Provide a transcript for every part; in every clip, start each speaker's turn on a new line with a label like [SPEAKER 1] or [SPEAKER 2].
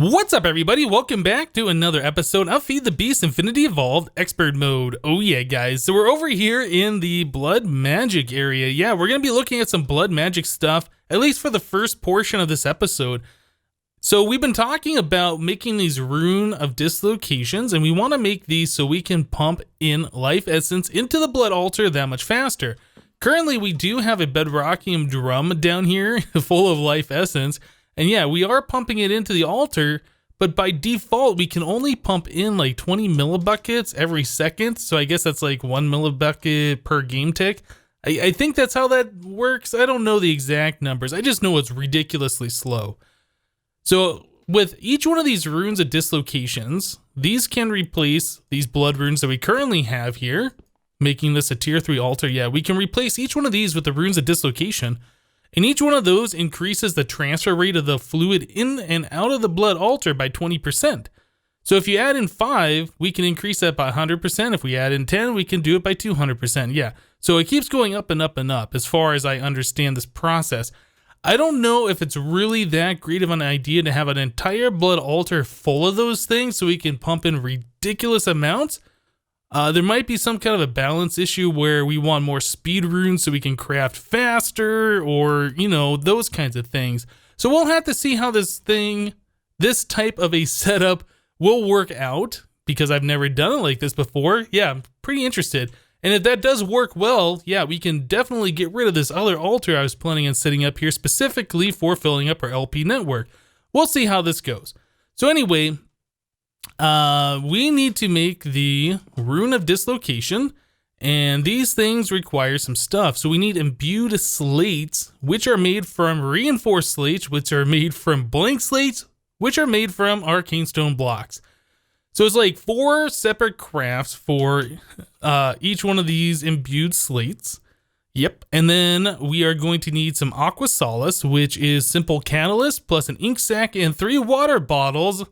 [SPEAKER 1] What's up, everybody? Welcome back to another episode of Feed the Beast Infinity Evolved Expert Mode. Oh yeah, guys. So we're over here in the blood magic area. Yeah, we're going to be looking at some blood magic stuff, at least for the first portion of this episode. So we've been talking about making these Rune of Dislocations, and we want to make these so we can pump in life essence into the blood altar that much faster. Currently, we do have a bedrockium drum down here full of life essence. And yeah, we are pumping it into the altar, but by default, we can only pump in like 20 millibuckets every second. So I guess that's like 1 millibucket per game tick. I think that's how that works. I don't know the exact numbers. I just know it's ridiculously slow. So with each one of these runes of dislocations, these can replace these blood runes that we currently have here, making this a tier 3 altar. Yeah, we can replace each one of these with the runes of dislocation. And each one of those increases the transfer rate of the fluid in and out of the blood altar by 20%. So if you add in 5, we can increase that by 100%. If we add in 10, we can do it by 200%. Yeah, so it keeps going up and up and up as far as I understand this process. I don't know if it's really that great of an idea to have an entire blood altar full of those things so we can pump in ridiculous amounts. There might be some kind of a balance issue where we want more speed runes so we can craft faster, or, you know, those kinds of things. So we'll have to see how this type of a setup will work out, because I've never done it like this before. Yeah, I'm pretty interested. And if that does work well, yeah, we can definitely get rid of this other altar I was planning on setting up here specifically for filling up our LP network. We'll see how this goes. So anyway, we need to make the Rune of Dislocation, and these things require some stuff. So we need imbued slates, which are made from reinforced slates, which are made from blank slates, which are made from arcane stone blocks. So it's like 4 separate crafts for each one of these imbued slates. Yep. And then we are going to need some aqua solace, which is simple catalyst plus an ink sac and 3 water bottles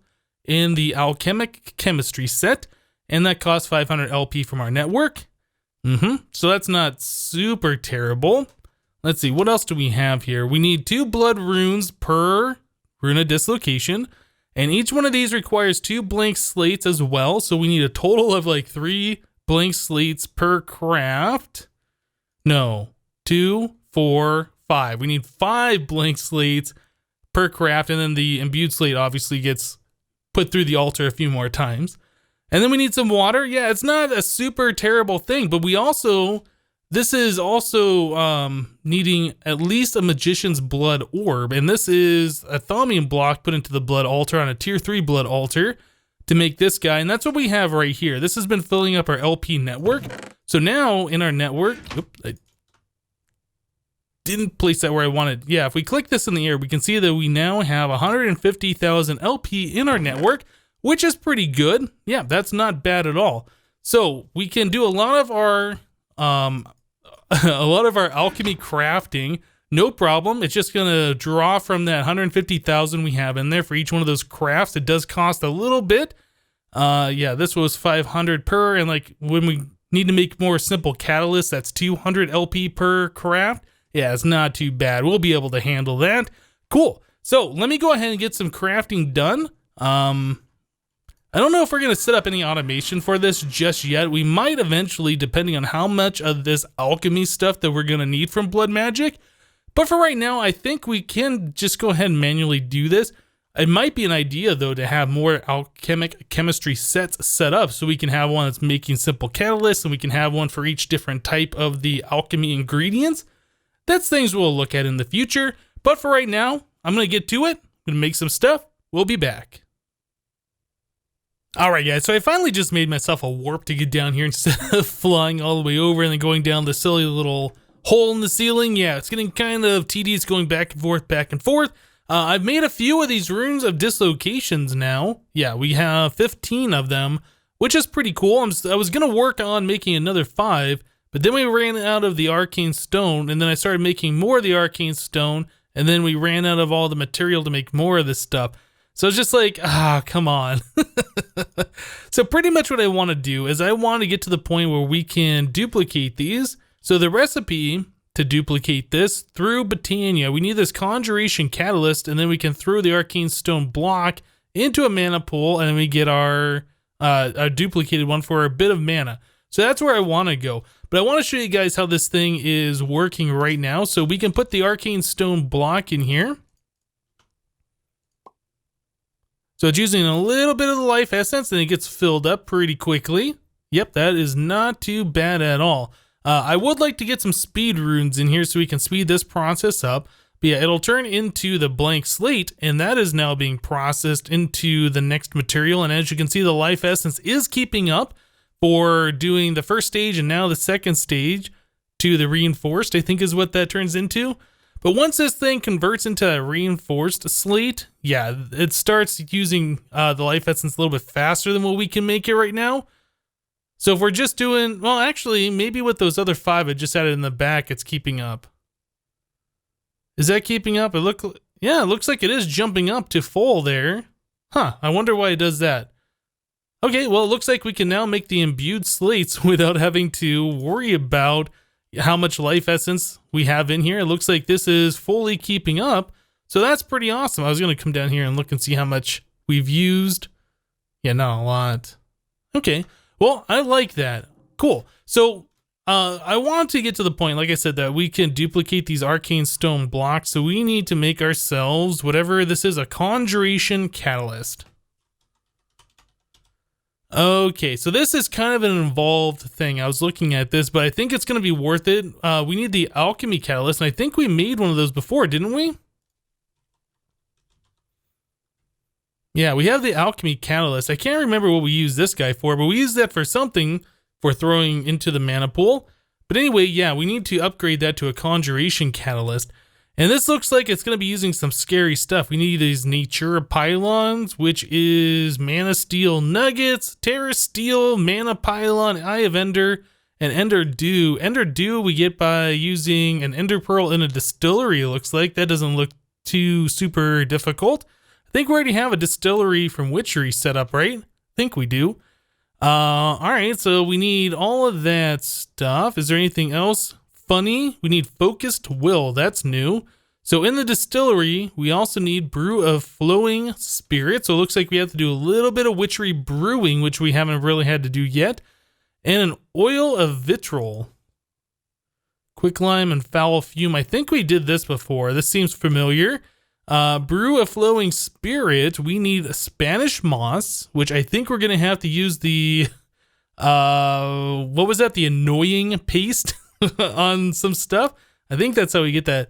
[SPEAKER 1] in the alchemic chemistry set, and that costs 500 LP from our network. So that's not super terrible. Let's see, what else do we have here? We need 2 blood runes per rune of dislocation, and each one of these requires 2 blank slates as well, so we need a total of like 3 blank slates per craft. No, 2, 4, 5. We need 5 blank slates per craft, and then the imbued slate obviously gets put through the altar a few more times. And then we need some water. Yeah, it's not a super terrible thing, but this is also needing at least a magician's blood orb. And this is a thaumium block put into the blood altar on a tier 3 blood altar to make this guy. And that's what we have right here. This has been filling up our LP network. So now in our network, I didn't place that where I wanted. Yeah, if we click this in the air, we can see that we now have 150,000 LP in our network, which is pretty good. Yeah, that's not bad at all. So we can do a lot of our alchemy crafting, no problem. It's just gonna draw from that 150,000 we have in there for each one of those crafts. It does cost a little bit. Yeah, this was 500 per, and like when we need to make more simple catalysts, that's 200 LP per craft. Yeah, it's not too bad. We'll be able to handle that. Cool. So let me go ahead and get some crafting done. I don't know if we're going to set up any automation for this just yet. We might eventually, depending on how much of this alchemy stuff that we're going to need from blood magic. But for right now, I think we can just go ahead and manually do this. It might be an idea, though, to have more alchemic chemistry sets set up so we can have one that's making simple catalysts, and we can have one for each different type of the alchemy ingredients. That's things we'll look at in the future, but for right now, I'm going to get to it. I'm going to make some stuff. We'll be back. Alright guys, so I finally just made myself a warp to get down here instead of flying all the way over and then going down the silly little hole in the ceiling. Yeah, it's getting kind of tedious going back and forth, back and forth. I've made a few of these runes of dislocations now. Yeah, we have 15 of them, which is pretty cool. I was going to work on making another 5, but then we ran out of the arcane stone, and then I started making more of the arcane stone, and then we ran out of all the material to make more of this stuff. So it's just like, come on. So pretty much what I want to do is I want to get to the point where we can duplicate these. So the recipe to duplicate this through Botania, we need this Conjuration Catalyst, and then we can throw the Arcane Stone block into a mana pool, and then we get our a duplicated one for a bit of mana. So that's where I want to go. But I want to show you guys how this thing is working right now. So we can put the arcane stone block in here. So it's using a little bit of the life essence, and it gets filled up pretty quickly. Yep, that is not too bad at all. I would like to get some speed runes in here so we can speed this process up. But yeah, it'll turn into the blank slate, and that is now being processed into the next material. And as you can see, the life essence is keeping up for doing the first stage and now the second stage to the reinforced, I think is what that turns into. But once this thing converts into a reinforced slate, yeah, it starts using the life essence a little bit faster than what we can make it right now. So if we're just doing, well, actually, maybe with those other 5 I just added in the back, it's keeping up. Is that keeping up? It looks like it is jumping up to full there. Huh, I wonder why it does that. Okay, well, it looks like we can now make the imbued slates without having to worry about how much life essence we have in here. It looks like this is fully keeping up, so that's pretty awesome. I was going to come down here and look and see how much we've used. Yeah, not a lot. Okay, well, I like that. Cool. So I want to get to the point, like I said, that we can duplicate these arcane stone blocks, so we need to make ourselves, whatever this is, a Conjuration Catalyst. Okay, so this is kind of an involved thing. I was looking at this, but I think it's going to be worth it. We need the Alchemy Catalyst, and I think we made one of those before, didn't we? Yeah, we have the Alchemy Catalyst. I can't remember what we used this guy for, but we used that for something for throwing into the mana pool. But anyway, yeah, we need to upgrade that to a Conjuration Catalyst. And this looks like it's going to be using some scary stuff. We need these Natura Pylons, which is Mana Steel Nuggets, Terra Steel, Mana Pylon, Eye of Ender, and Ender Dew. Ender Dew we get by using an Ender Pearl in a distillery, it looks like. That doesn't look too super difficult. I think we already have a distillery from Witchery set up, right? I think we do. Alright, so we need all of that stuff. Is there anything else funny? We need Focused Will. That's new. So in the distillery, we also need Brew of Flowing Spirit. So it looks like we have to do a little bit of Witchery brewing, which we haven't really had to do yet. And an Oil of Vitriol. Quicklime and Foul Fume. I think we did this before. This seems familiar. Brew of Flowing Spirit. We need Spanish Moss, which I think we're going to have to use the, what was that? The annoying paste on some stuff. I think that's how we get that.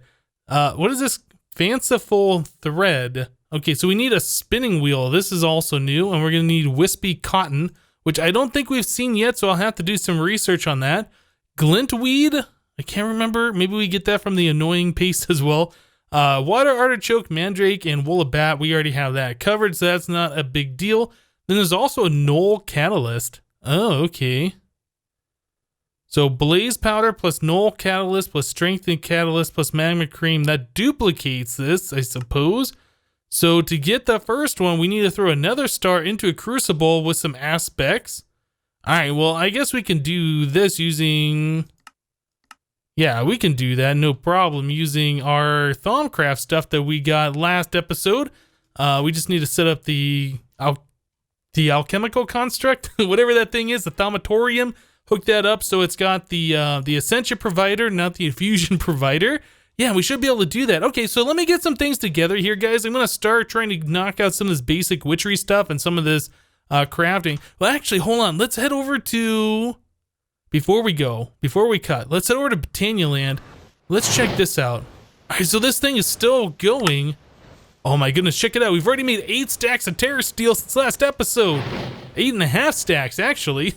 [SPEAKER 1] What is this? Fanciful Thread. Okay, so we need a spinning wheel. This is also new, and we're going to need Wispy Cotton, which I don't think we've seen yet, so I'll have to do some research on that. Glintweed. I can't remember. Maybe we get that from the annoying paste as well. Water Artichoke, Mandrake, and Wool of Bat. We already have that covered, so that's not a big deal. Then there's also a Null Catalyst. Oh, okay. So Blaze Powder plus Null Catalyst plus Strengthened Catalyst plus Magma Cream. That duplicates this, I suppose. So to get the first one, we need to throw another star into a Crucible with some aspects. Alright, well, I guess we can do this using... Yeah, we can do that, no problem, using our Thaumcraft stuff that we got last episode. We just need to set up the alchemical construct, whatever that thing is, the Thaumatorium. Hook that up so it's got the Ascension provider, not the Infusion provider. Yeah, we should be able to do that. Okay, so let me get some things together here, guys. I'm going to start trying to knock out some of this basic Witchery stuff and some of this crafting. Well, actually, hold on. Let's head over to... Before we cut, let's head over to Botania Land. Let's check this out. All right, so this thing is still going. Oh my goodness, check it out. We've already made 8 stacks of Terra Steel since last episode. 8.5 stacks, actually.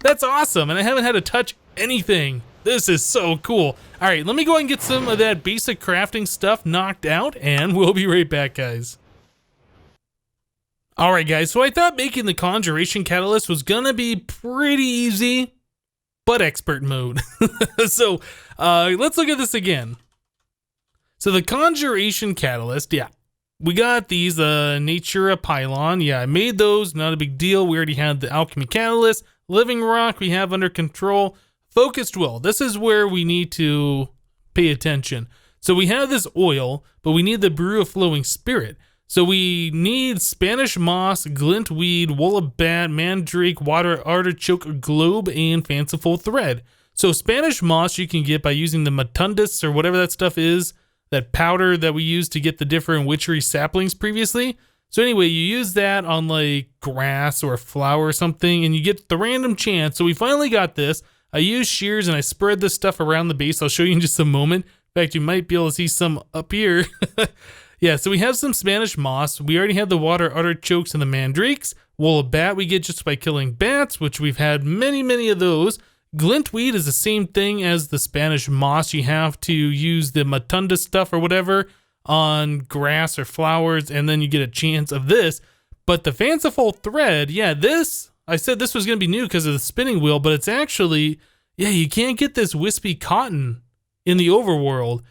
[SPEAKER 1] That's awesome, and I haven't had to touch anything. This is so cool. All right, let me go ahead and get some of that basic crafting stuff knocked out, and we'll be right back, guys. All right, guys, so I thought making the Conjuration Catalyst was gonna be pretty easy, but expert mode. So let's look at this again. So the Conjuration Catalyst, yeah. We got these Natura Pylon. Yeah, I made those, not a big deal. We already had the Alchemy Catalyst. Living Rock we have under control. Focused Will, this is where we need to pay attention. So we have this oil, but we need the Brew of Flowing Spirit. So we need Spanish moss, glintweed, wool of bat, mandrake, water artichoke, globe, and fanciful thread. So Spanish moss you can get by using the Hypnotizd or whatever that stuff is, that powder that we used to get the different witchery saplings previously. So anyway, you use that on like grass or a flower or something, and you get the random chance. So we finally got this. I used shears and I spread this stuff around the base. I'll show you in just a moment. In fact, you might be able to see some up here. Yeah, so we have some Spanish moss. We already had the water artichokes and the mandrakes. Wool of bat we get just by killing bats, which we've had many of those. Glintweed is the same thing as the Spanish moss. You have to use the Hypnotizd stuff or whatever on grass or flowers, and then you get a chance of this. But the fanciful thread, yeah, this, I said this was going to be new because of the spinning wheel, but it's actually, yeah, you can't get this Wispy Cotton in the overworld.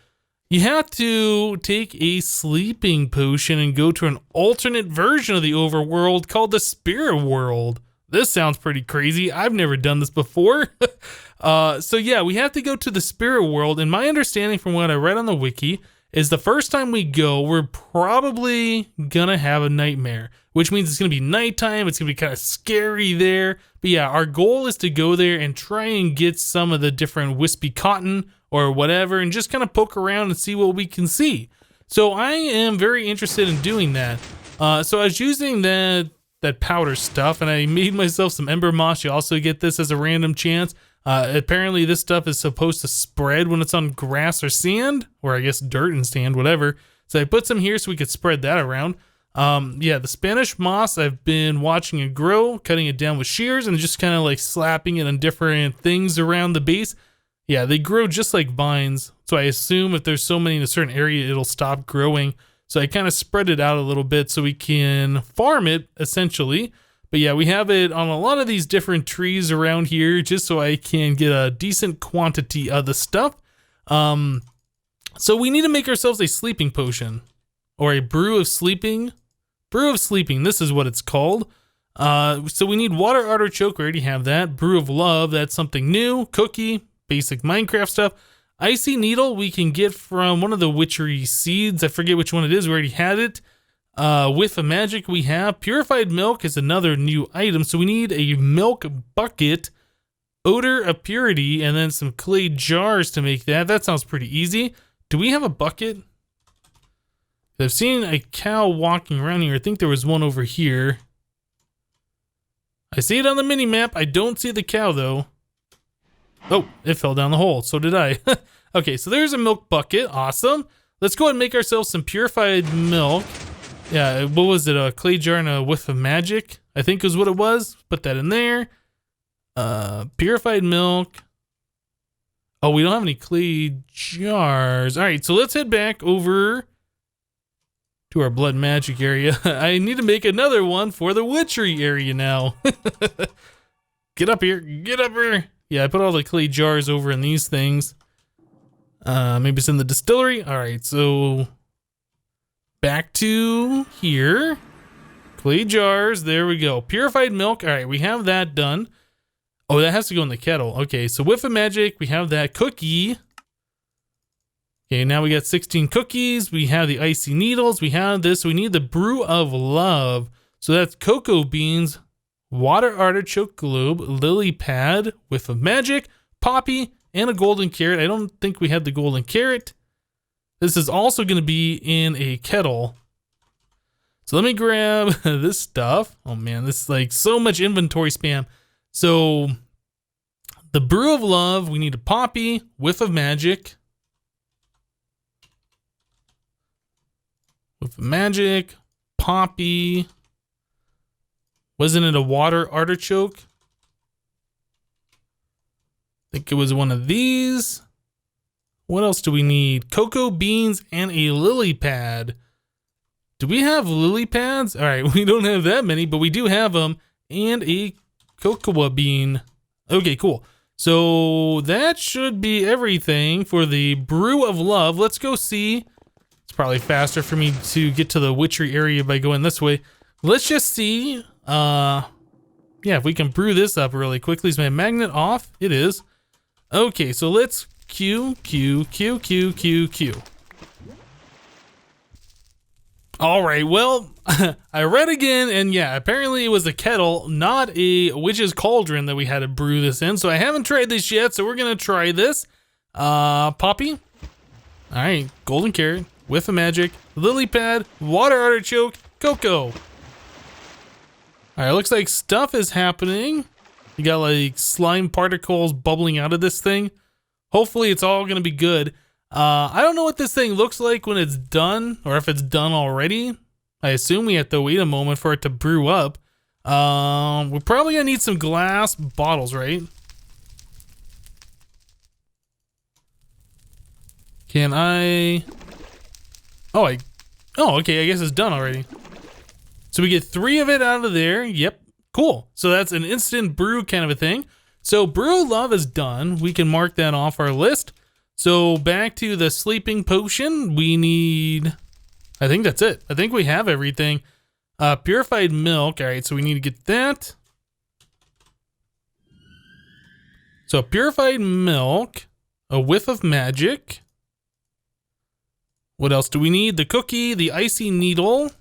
[SPEAKER 1] You have to take a sleeping potion and go to an alternate version of the overworld called the spirit world. This sounds pretty crazy. I've never done this before. So yeah, we have to go to the spirit world, and my understanding from what I read on the wiki is the first time we go, we're probably gonna have a nightmare, which means it's gonna be nighttime, it's gonna be kind of scary there. But yeah, our goal is to go there and try and get some of the different Wispy Cotton or whatever, and just kind of poke around and see what we can see. So I am very interested in doing that. So I was using that powder stuff, and I made myself some Ember Moss. You also get this as a random chance. Apparently this stuff is supposed to spread when it's on grass or sand, or I guess dirt and sand, whatever. So I put some here so we could spread that around. Yeah, the Spanish moss, I've been watching it grow, cutting it down with shears and just kind of like slapping it on different things around the base. Yeah, they grow just like vines. So I assume if there's so many in a certain area, it'll stop growing. So I kind of spread it out a little bit so we can farm it essentially. But yeah, we have it on a lot of these different trees around here just so I can get a decent quantity of the stuff. So we need to make ourselves a sleeping potion or a brew of sleeping. Brew of sleeping, this is what it's called. So we need water artichoke, we already have that. Brew of love, that's something new. Cookie, basic Minecraft stuff. Icy needle we can get from one of the witchery seeds. I forget which one it is, we already had it. Whiff of magic we have. Purified milk is another new item, so we need a milk bucket, odor of purity, and then some clay jars to make that. That sounds pretty easy. Do we have a bucket? I've seen a cow walking around here. I think there was one over here. I see it on the mini map. I don't see the cow though. Oh, it fell down the hole. So did I. Okay, so there's a milk bucket. Awesome. Let's go ahead and make ourselves some purified milk. Yeah, what was it? A clay jar and a whiff of magic, I think is what it was. Put that in there. Purified milk. Oh, we don't have any clay jars. All right, so let's head back over to our blood magic area. I need to make another one for the witchery area now. Get up here. Get up here. Yeah, I put all the clay jars over in these things. Maybe it's in the distillery. All right, so back to here. Clay jars. There we go. Purified milk. All right, we have that done. Oh, that has to go in the kettle. Okay, so whiff of magic. We have that cookie. Okay, now we got 16 cookies. We have the icy needles. We have this. We need the brew of love. So that's cocoa beans, water artichoke globe, lily pad, whiff of magic, poppy, and a golden carrot. I don't think we had the golden carrot. This is also going to be in a kettle. So let me grab this stuff. Oh man, this is like so much inventory spam. So the brew of love, we need a poppy, whiff of magic. Whiff of magic, poppy. Wasn't it a water artichoke? I think it was one of these. What else do we need? Cocoa beans and a lily pad. Do we have lily pads? All right, we don't have that many, but we do have them. And a cocoa bean. Okay, cool. So that should be everything for the brew of love. Let's go see. It's probably faster for me to get to the witchery area by going this way. Let's just see. Yeah, if we can brew this up really quickly. Is my magnet off? It is. Okay, so let's Q. All right, well, I read again, and yeah, apparently it was a kettle, not a witch's cauldron that we had to brew this in. So I haven't tried this yet, so we're gonna try this. Poppy. All right, golden carrot, whiff of magic, lily pad, water artichoke, cocoa. All right, looks like stuff is happening. You got like slime particles bubbling out of this thing. Hopefully it's all gonna be good. I don't know what this thing looks like when it's done, or if it's done already. I assume we have to wait a moment for it to brew up. We're probably gonna need some glass bottles, right? Can I? Oh, okay, I guess it's done already. So we get 3 of it out of there. Yep, cool. So that's an instant brew kind of a thing. So Brew of Love is done. We can mark that off our list. So back to the sleeping potion, we need, I think that's it. I think we have everything. Purified Milk, all right, so we need to get that. So Purified Milk, a whiff of magic. What else do we need? The cookie, the icy needle.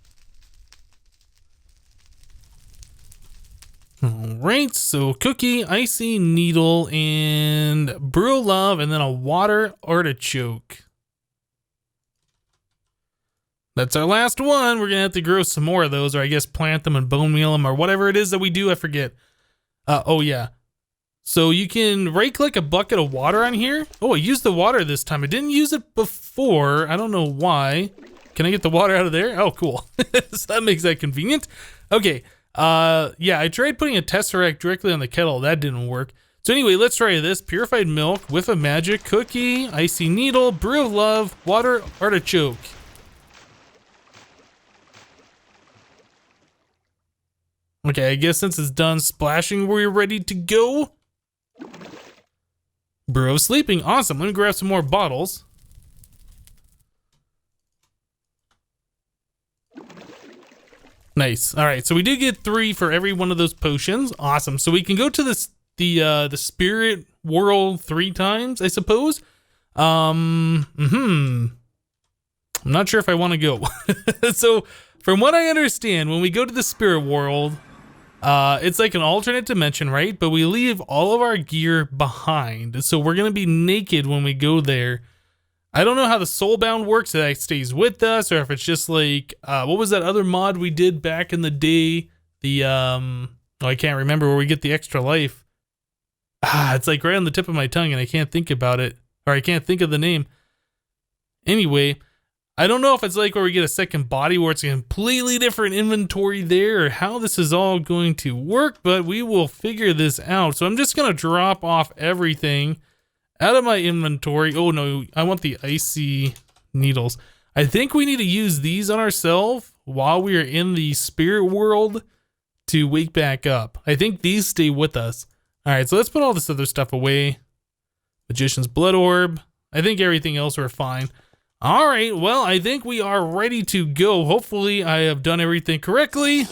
[SPEAKER 1] All right, so cookie, icy needle, and Brew of Love, and then a water artichoke. That's our last one. We're gonna have to grow some more of those, or I guess plant them and bone meal them, or whatever it is that we do, I forget. Oh yeah. So you can right-click a bucket of water on here. Oh, I used the water this time. I didn't use it before. I don't know why. Can I get the water out of there? Oh, cool. So that makes that convenient. Okay. Yeah, I tried putting a tesseract directly on the kettle. That didn't work. So anyway, let's try this. Purified Milk, whiff of magic, cookie, icy needle, Brew of Love, water artichoke. Okay, I guess since it's done splashing, we're ready to go. Brew of Sleeping, awesome. Let me grab some more bottles. Nice. All right, so we did get 3 for every one of those potions. Awesome. So we can go to the spirit world 3 times, I suppose. I'm not sure if I want to go. So from what I understand, when we go to the spirit world, it's like an alternate dimension, right? But we leave all of our gear behind. So we're going to be naked when we go there. I don't know how the soulbound works, if that stays with us, or if it's just like, what was that other mod we did back in the day? The, oh, I can't remember, where we get the extra life. It's like right on the tip of my tongue and I can't think about it, or I can't think of the name. Anyway, I don't know if it's like where we get a second body where it's a completely different inventory there, or how this is all going to work, but we will figure this out. So I'm just going to drop off everything out of my inventory. Oh no, I want the icy needles. I think we need to use these on ourselves while we are in the spirit world to wake back up. I think these stay with us. All right, so let's put all this other stuff away. Magician's Blood Orb. I think everything else we're fine. All right, well, I think we are ready to go. Hopefully I have done everything correctly.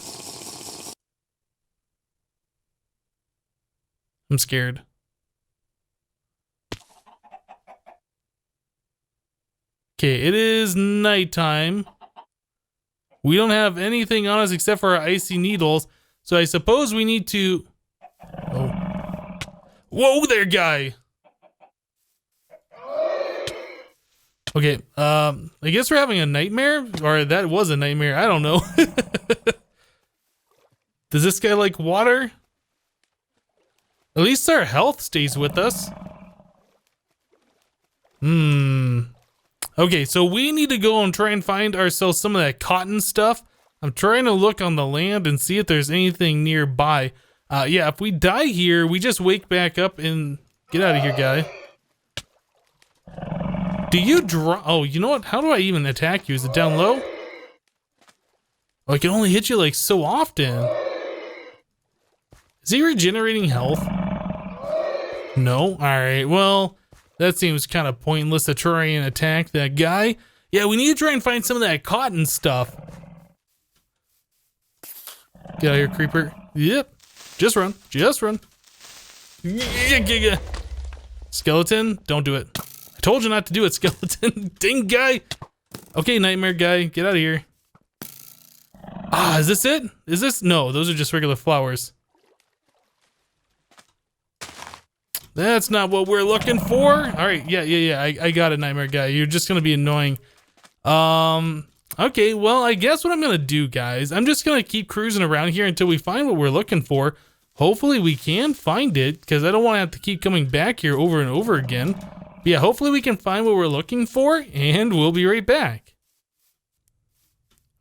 [SPEAKER 1] I'm scared. Okay, it is nighttime. We don't have anything on us except for our icy needles. So I suppose we need to... Oh. Whoa there, guy! Okay, I guess we're having a nightmare? Or that was a nightmare, I don't know. Does this guy like water? At least our health stays with us. Okay, so we need to go and try and find ourselves some of that cotton stuff. I'm trying to look on the land and see if there's anything nearby. Yeah, if we die here, we just wake back up and... Get out of here, guy. Do you draw... Oh, you know what? How do I even attack you? Is it down low? Oh, I can only hit you like so often. Is he regenerating health? No? Alright, well... That seems kind of pointless to try and attack that guy. Yeah, we need to try and find some of that cotton stuff. Get out of here, creeper. Yep. Just run. Just run. Skeleton, don't do it. I told you not to do it, skeleton. Ding guy. Okay, nightmare guy, get out of here. Ah, is this it? Is this? No, those are just regular flowers. That's not what we're looking for. All right, yeah. I got it, Nightmare Guy. You're just gonna be annoying. Okay, well, I guess what I'm gonna do, guys, I'm just gonna keep cruising around here until we find what we're looking for. Hopefully we can find it, because I don't want to have to keep coming back here over and over again. But yeah, hopefully we can find what we're looking for, and we'll be right back.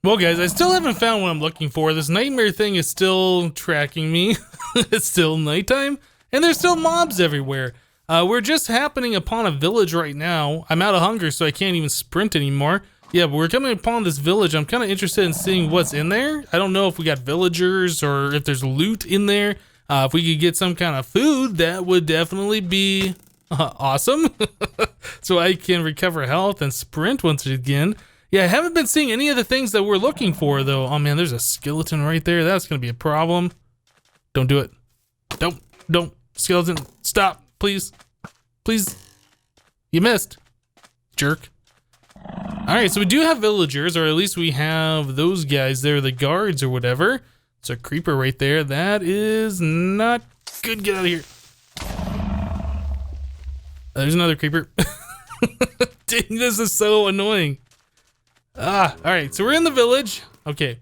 [SPEAKER 1] Well, guys, I still haven't found what I'm looking for. This nightmare thing is still tracking me. It's still nighttime, and there's still mobs everywhere. We're just happening upon a village right now. I'm out of hunger, so I can't even sprint anymore. Yeah, but we're coming upon this village. I'm kind of interested in seeing what's in there. I don't know if we got villagers or if there's loot in there. If we could get some kind of food, that would definitely be awesome. So I can recover health and sprint once again. Yeah, I haven't been seeing any of the things that we're looking for, though. Oh, man, there's a skeleton right there. That's going to be a problem. Don't do it. Don't. Skeleton, stop, please. Please. You missed. Jerk. All right, so we do have villagers, or at least we have those guys there, the guards or whatever. It's a creeper right there. That is not good. Get out of here. There's another creeper. Dang, this is so annoying. All right, so we're in the village. Okay.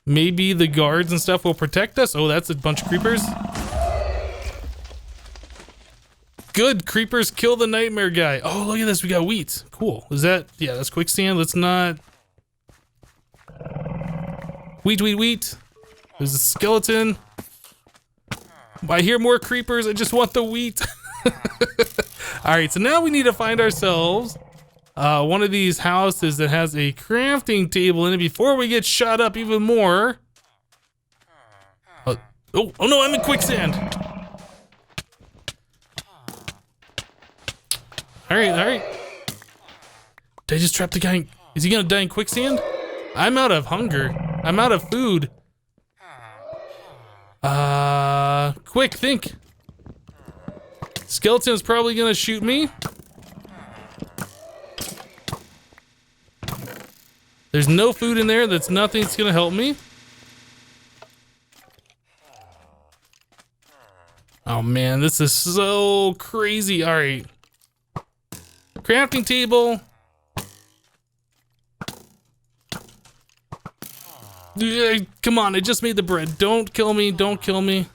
[SPEAKER 1] Maybe the guards and stuff will protect us. Oh, that's a bunch of creepers. Good, creepers kill the nightmare guy. Oh, look at this, we got wheat. Cool. Is that, yeah, that's quicksand. Let's not. Wheat. There's a skeleton. I hear more creepers. I just want the wheat. All right, so now we need to find ourselves one of these houses that has a crafting table in it before we get shot up even more. Oh no, I'm in quicksand. All right. Did I just trap the guy? Is he gonna die in quicksand? I'm out of hunger. I'm out of food. Quick, think. Skeleton's probably gonna shoot me. There's no food in there. That's nothing that's gonna help me. Oh man, this is so crazy. All right. Crafting table. Come on, I just made the bread. Don't kill me, don't kill me.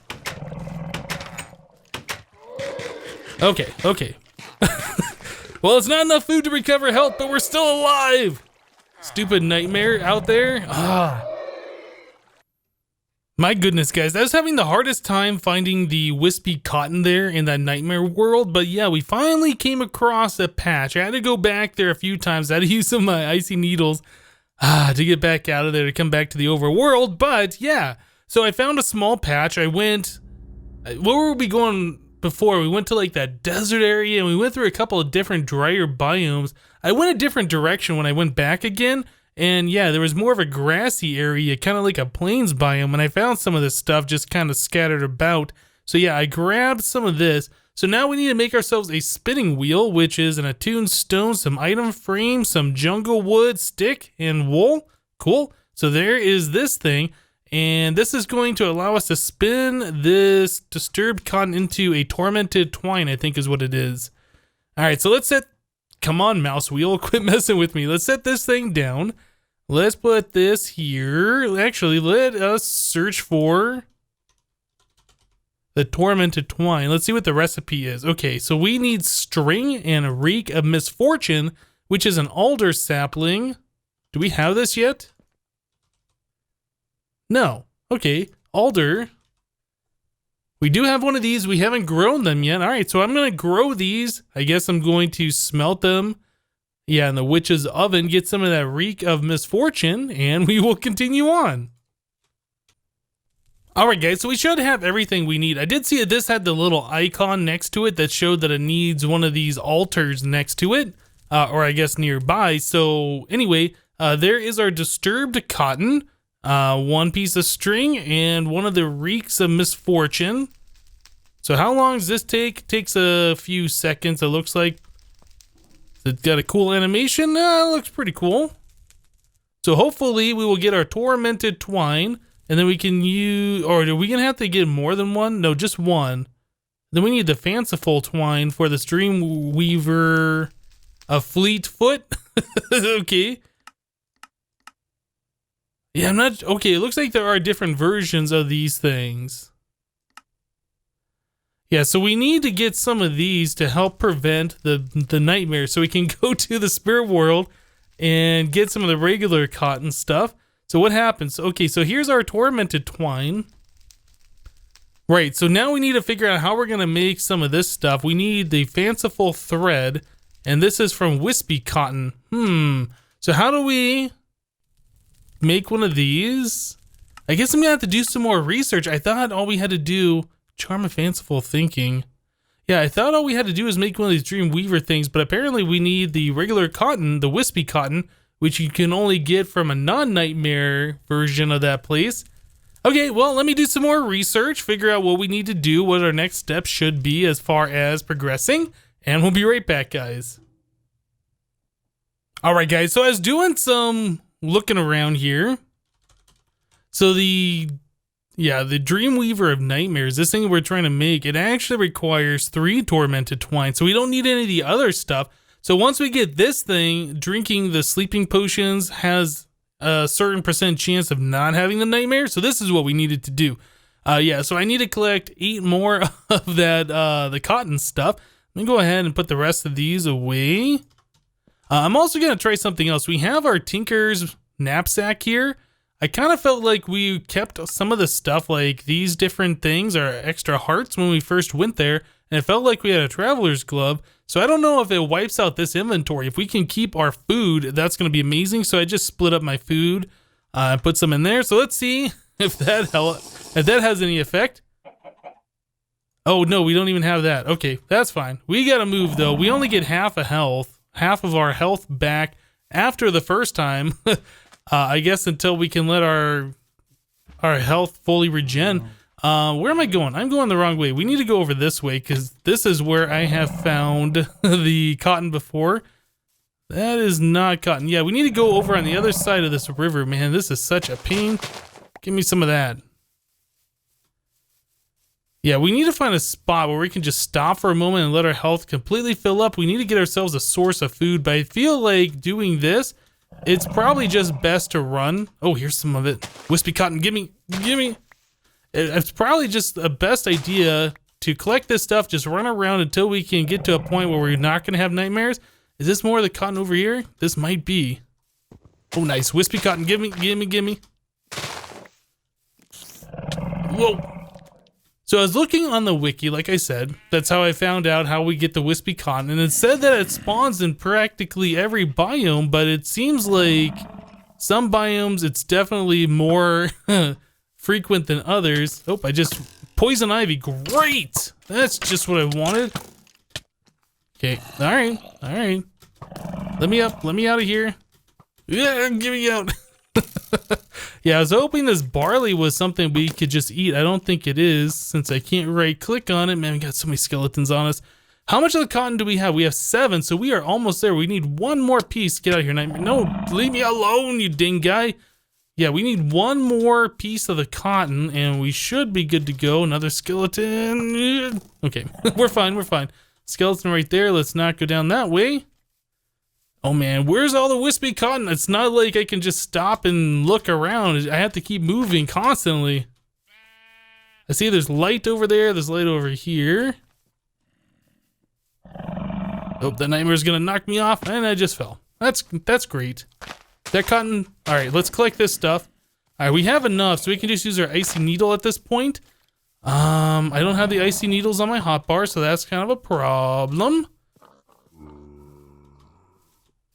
[SPEAKER 1] Okay. Well, it's not enough food to recover health, but we're still alive. Stupid nightmare out there. My goodness, guys, I was having the hardest time finding the Wispy Cotton there in that nightmare world, but yeah, we finally came across a patch. I had to go back there a few times. I had to use some of my icy needles to get back out of there to come back to the overworld, but yeah. So I found a small patch. I went, where were we going before? We went to like that desert area and we went through a couple of different drier biomes. I went a different direction when I went back again. And yeah, there was more of a grassy area, kind of like a plains biome, and I found some of this stuff just kind of scattered about. So yeah, I grabbed some of this. So now we need to make ourselves a spinning wheel, which is an attuned stone, some item frame, some jungle wood, stick, and wool. Cool. So there is this thing, and this is going to allow us to spin this disturbed cotton into a tormented twine, I think is what it is. All right, so let's set, come on, mouse wheel, quit messing with me. Let's set this thing down. Let's put this here. Actually, let us search for the tormented twine. Let's see what the recipe is. Okay, so we need string and a reek of misfortune, which is an alder sapling. Do we have this yet? No. Okay, alder. We do have one of these. We haven't grown them yet. All right, so I'm going to grow these. I guess I'm going to smelt them. Yeah, in the witch's oven, get some of that reek of misfortune, and we will continue on. All right, guys, so we should have everything we need. I did see that this had the little icon next to it that showed that it needs one of these altars next to it, or I guess nearby. So anyway, there is our disturbed cotton, one piece of string, and one of the reeks of misfortune. So how long does this take? Takes a few seconds, it looks like. It's got a cool animation. It looks pretty cool. So hopefully we will get our tormented twine, and then we can use, or are we gonna have to get more than one? No, just one. Then we need the fanciful twine for the Dreamweaver of Fleetfoot. Okay. Yeah, I'm not, okay, it looks like there are different versions of these things. Yeah, so we need to get some of these to help prevent the nightmare, so we can go to the spirit world and get some of the regular cotton stuff. So what happens? Okay, so here's our tormented twine. Right, so now we need to figure out how we're going to make some of this stuff. We need the fanciful thread, and this is from Wispy Cotton. So how do we make one of these? I guess I'm going to have to do some more research. I thought all we had to do, charm of fanciful thinking. Yeah, I thought all we had to do is make one of these Dreamweaver things, but apparently we need the regular cotton, the Wispy Cotton, which you can only get from a non-nightmare version of that place. Okay, well, let me do some more research, figure out what we need to do, what our next steps should be as far as progressing, and we'll be right back, guys. All right, guys, so I was doing some looking around here. So the Dreamweaver of Nightmares, this thing we're trying to make, it actually requires 3 tormented twine, so we don't need any of the other stuff. So once we get this thing, drinking the sleeping potions has a certain % chance of not having the nightmare. So this is what we needed to do. Yeah, so I need to collect 8 more of that, the cotton stuff. Let me go ahead and put the rest of these away. I'm also going to try something else. We have our Tinker's knapsack here. I kind of felt like we kept some of the stuff, like these different things, our extra hearts, when we first went there, and it felt like we had a traveler's glove. So I don't know if it wipes out this inventory. If we can keep our food, that's going to be amazing. So I just split up my food, put some in there. So let's see if that has any effect. Oh no, we don't even have that. Okay, that's fine. We got to move though. We only get half of our health back after the first time. I guess until we can let our health fully regen. Where am I going? I'm going the wrong way. We need to go over this way because this is where I have found the cotton before. That is not cotton. Yeah, we need to go over on the other side of this river. Man, this is such a pain. Give me some of that. Yeah, we need to find a spot where we can just stop for a moment and let our health completely fill up. We need to get ourselves a source of food, but I feel like doing this, it's probably just best to run. Oh, here's some of it. Wispy Cotton, gimme. It's probably just the best idea to collect this stuff, just run around until we can get to a point where we're not going to have nightmares. Is this more of the cotton over here? This might be. Oh, nice. Wispy Cotton, gimme. Whoa. So I was looking on the wiki, like I said. That's how I found out how we get the Wispy Cotton. And it said that it spawns in practically every biome, but it seems like some biomes, it's definitely more frequent than others. Oh, poison ivy. Great! That's just what I wanted. Okay, all right. Let me up, let me out of here. Yeah, get me out. Yeah, I was hoping this barley was something we could just eat. I don't think it is, since I can't right click on it. Man, we got so many skeletons on us. How much of the cotton do we have? We have 7, so we are almost there. We need 1 more piece. Get out of here, Nightmare. No, leave me alone, you ding guy. Yeah, we need 1 more piece of the cotton, and we should be good to go. Another skeleton. Okay, we're fine. Skeleton right there. Let's not go down that way. Oh man, where's all the Wispy Cotton? It's not like I can just stop and look around. I have to keep moving constantly. I see there's light over there. There's light over here. Oh, the nightmare's gonna knock me off, and I just fell. That's great. That cotton. All right, let's collect this stuff. All right, we have enough, so we can just use our icy needle at this point. I don't have the icy needles on my hotbar, so that's kind of a problem.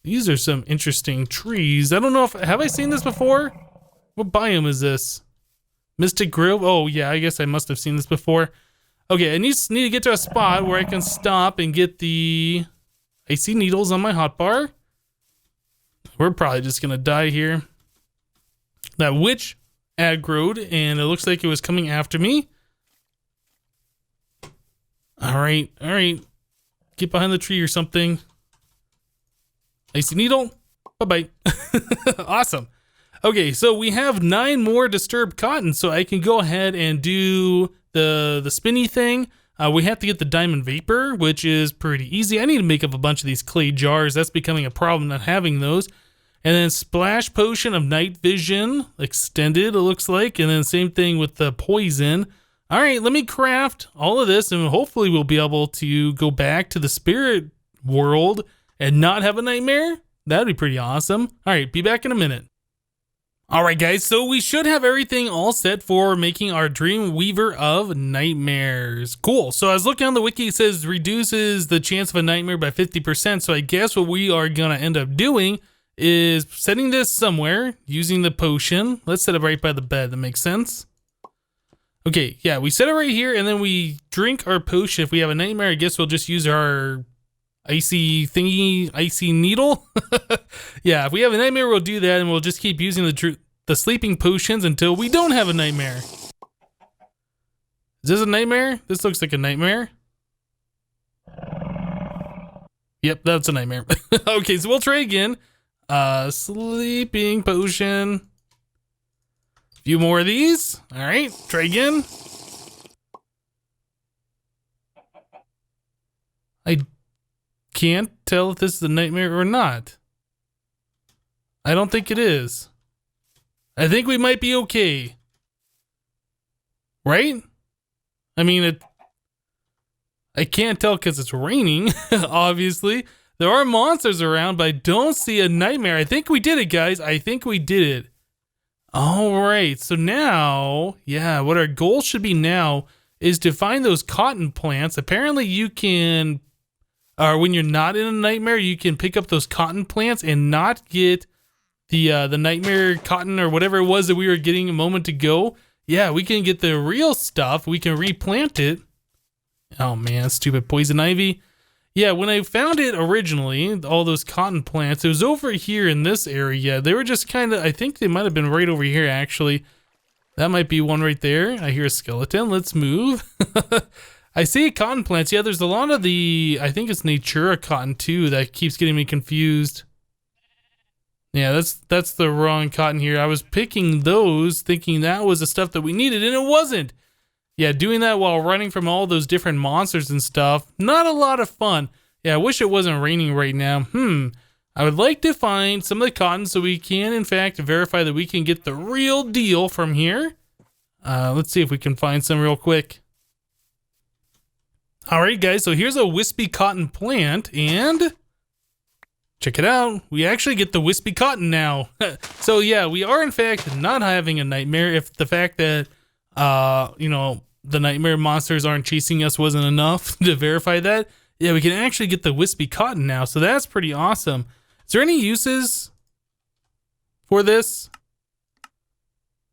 [SPEAKER 1] These are some interesting trees. I don't know if, have I seen this before? What biome is this? Mystic Grove? Oh yeah, I guess I must have seen this before. Okay, I need to get to a spot where I can stop and get the icy needles on my hotbar. We're probably just gonna die here. That witch aggroed, and it looks like it was coming after me. All right. Get behind the tree or something. Icy needle. Bye-bye. Awesome. Okay, so we have 9 more disturbed cotton, so I can go ahead and do the spinny thing. We have to get the diamond vapor, which is pretty easy. I need to make up a bunch of these clay jars. That's becoming a problem, not having those. And then splash potion of night vision extended, it looks like. And then same thing with the poison. All right, let me craft all of this, and hopefully we'll be able to go back to the spirit world and not have a nightmare. That'd be pretty awesome. All right, be back in a minute. All right, guys, so we should have everything all set for making our Dream Weaver of Nightmares. Cool. So I was looking on the wiki, it says reduces the chance of a nightmare by 50%. So I guess what we are going to end up doing is setting this somewhere using the potion. Let's set it right by the bed. That makes sense. Okay, yeah, we set it right here, and then we drink our potion. If we have a nightmare, I guess we'll just use our icy thingy, icy needle. Yeah, if we have a nightmare, we'll do that, and we'll just keep using the sleeping potions until we don't have a nightmare. Is this a nightmare? This looks like a nightmare. Yep, that's a nightmare. Okay, so we'll try again. Sleeping potion. A few more of these. All right, try again. I can't tell if this is a nightmare or not. I don't think it is. I think we might be okay. Right? I mean, I can't tell because it's raining, obviously. There are monsters around, but I don't see a nightmare. I think we did it, guys. I think we did it. All right, so now, yeah, what our goal should be now is to find those cotton plants. Apparently you can, or when you're not in a nightmare, you can pick up those cotton plants and not get the nightmare cotton or whatever it was that we were getting a moment ago. Yeah, we can get the real stuff. We can replant it. Oh man, stupid poison ivy. Yeah, when I found it originally, all those cotton plants, it was over here in this area. They were just kind of, I think they might have been right over here, actually. That might be one right there. I hear a skeleton. Let's move. I see cotton plants. Yeah, there's a lot of the, I think it's Natura cotton too, that keeps getting me confused. Yeah, that's the wrong cotton here. I was picking those, thinking that was the stuff that we needed, and it wasn't. Yeah, doing that while running from all those different monsters and stuff, not a lot of fun. Yeah, I wish it wasn't raining right now. I would like to find some of the cotton so we can, in fact, verify that we can get the real deal from here. Let's see if we can find some real quick. All right, guys, so here's a wispy cotton plant, and check it out. We actually get the wispy cotton now. So, yeah, we are, in fact, not having a nightmare. If the fact that you know, the nightmare monsters aren't chasing us wasn't enough to verify that. Yeah, we can actually get the wispy cotton now, so that's pretty awesome. Is there any uses for this?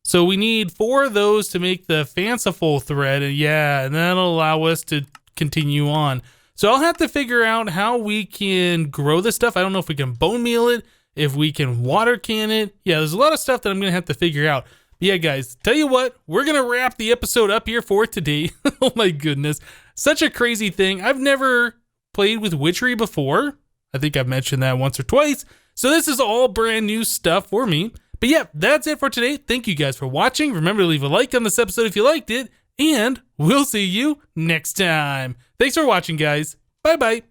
[SPEAKER 1] So we need 4 of those to make the fanciful thread, and yeah, and that'll allow us to continue on. So I'll have to figure out how we can grow this stuff. I don't know if we can bone meal it, if we can water can it. Yeah, there's a lot of stuff that I'm gonna have to figure out. Yeah, guys, tell you what, we're going to wrap the episode up here for today. Oh my goodness. Such a crazy thing. I've never played with Witchery before. I think I've mentioned that once or twice. So this is all brand new stuff for me. But yeah, that's it for today. Thank you guys for watching. Remember to leave a like on this episode if you liked it. And we'll see you next time. Thanks for watching, guys. Bye-bye.